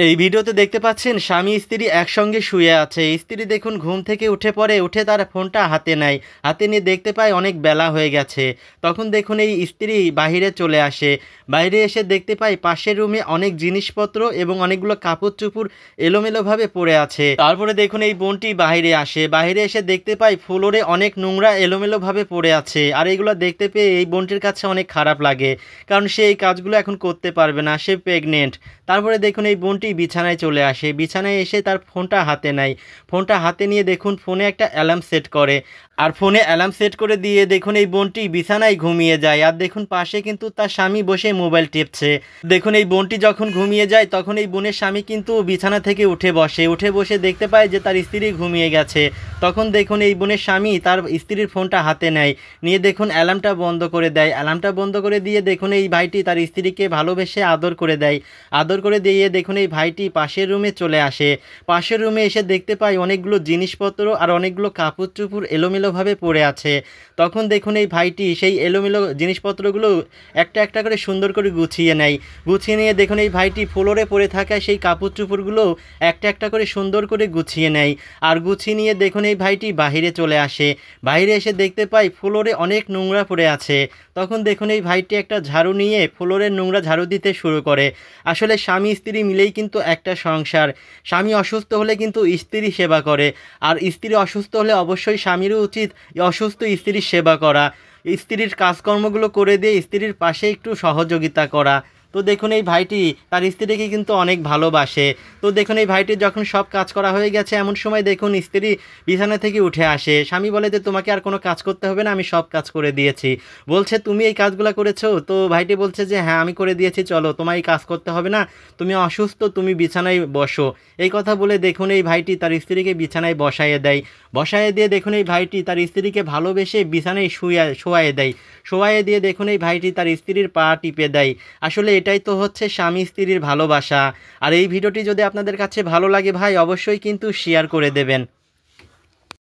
এই ভিডিওতে দেখতে পাচ্ছেন স্বামী স্ত্রী একসঙ্গে শুয়ে আছে। স্ত্রী দেখুন ঘুম থেকে উঠে পড়ে উঠে তার ফোনটা হাতে নেয়। হাতে নিয়ে দেখতে পায় অনেক বেলা হয়ে গেছে। তখন দেখুন এই স্ত্রী বাহিরে চলে আসে। বাইরে এসে দেখতে পায় পাশের রুমে অনেক জিনিসপত্র এবং অনেকগুলো কাপড় চোপড় এলোমেলোভাবে পড়ে আছে। তারপরে দেখুন এই বোনটি বাইরে আসে। বাইরে এসে দেখতে পায় ফ্লোরে অনেক নোংরা এলোমেলোভাবে পড়ে আছে। আর এইগুলো দেখতে পেয়ে এই বোনটির কাছে অনেক খারাপ লাগে, কারণ সে এই কাজগুলো এখন করতে পারবে না, সে প্রেগনেন্ট। তারপরে দেখুন এই বোনটি বিছানায় চলে আসে। বিছানায় এসে তার ফোনটা হাতে নেয়। ফোনটা হাতে নিয়ে দেখুন ফোনে একটা অ্যালার্ম সেট করে। আর ফোনে অ্যালার্ম সেট করে দিয়ে দেখুন এই বোনটি বিছানায় ঘুমিয়ে যায়। আর দেখুন পাশে কিন্তু তার স্বামী বসে মোবাইল টিপছে। দেখুন এই বোনটি যখন ঘুমিয়ে যায় তখন এই বোনের স্বামী কিন্তু বিছানা থেকে উঠে বসে। উঠে বসে দেখতে পায় যে তার স্ত্রী ঘুমিয়ে গেছে। তখন দেখুন এই বোনের স্বামী তার স্ত্রীর ফোনটা হাতে নেয়। নিয়ে দেখুন অ্যালার্মটা বন্ধ করে দেয়। অ্যালার্মটা বন্ধ করে দিয়ে দেখুন এই ভাইটি তার স্ত্রীকে ভালোবেসে আদর করে দেয়। আদর করে দিয়ে দেখুন এই ভাইটি পাশের রুমে চলে আসে। পাশের রুমে এসে দেখতে পায় অনেকগুলো জিনিসপত্র আর অনেকগুলো কাপড় চোপড় এলোমেলোভাবে পড়ে আছে। তখন দেখুন এই ভাইটি সেই এলোমেলো জিনিসপত্রগুলো একটা একটা করে সুন্দর করে গুছিয়ে নেয়। গুছিয়ে নিয়ে দেখুন এই ভাইটি ফ্লোরে পড়ে থাকা সেই কাপড় চোপড়গুলো একটা একটা করে সুন্দর করে গুছিয়ে নেয়। আর গুছিয়ে নিয়ে দেখুন এই ভাইটি বাহিরে চলে আসে। বাইরে এসে দেখতে পায় ফ্লোরে অনেক নোংরা পড়ে আছে। তখন দেখুন এই ভাইটি একটা ঝাড়ু নিয়ে ফ্লোরের নোংরা ঝাড়ু দিতে শুরু করে। আসলে স্বামী স্ত্রী মিলেই কিন্তু একটা সংসার। স্বামী অসুস্থ হলে কিন্তু স্ত্রী সেবা করে, আর স্ত্রী অসুস্থ হলে অবশ্যই স্বামীরও উচিত অসুস্থ স্ত্রীর সেবা করা, স্ত্রীর কাজকর্মগুলো করে দিয়ে স্ত্রীর পাশে একটু সহযোগিতা করা। তো দেখুন এই ভাইটি তার স্ত্রীকে কিন্তু অনেক ভালোবাসে। তো দেখুন এই ভাইটি যখন সব কাজ করা হয়ে গেছে এমন সময় দেখুন স্ত্রী বিছানা থেকে উঠে আসে। স্বামী বলে যে তোমাকে আর কোনো কাজ করতে হবে না, আমি সব কাজ করে দিয়েছি। বলছে তুমি এই কাজগুলো করেছো? তো ভাইটি বলছে যে হ্যাঁ আমি করে দিয়েছি, চলো তোমার এই কাজ করতে হবে না, তুমি অসুস্থ, তুমি বিছানায় বসো। এই কথা বলে দেখুন এই ভাইটি তার স্ত্রীকে বিছানায় বসাইয়ে দেয়। বসাইয়ে দিয়ে দেখুন এই ভাইটি তার স্ত্রীকে ভালোবেসে বিছানায় শোয়াইয়ে দেয়। শোয়াইয়ে দিয়ে দেখুন এই ভাইটি তার স্ত্রীর পা টিপে দেয়। আসলে এটাই তো হচ্ছে স্বামী স্ত্রীর ভালোবাসা। আর এই ভিডিওটি যদি আপনাদের কাছে ভালো লাগে ভাই, অবশ্যই কিন্তু শেয়ার করে দেবেন।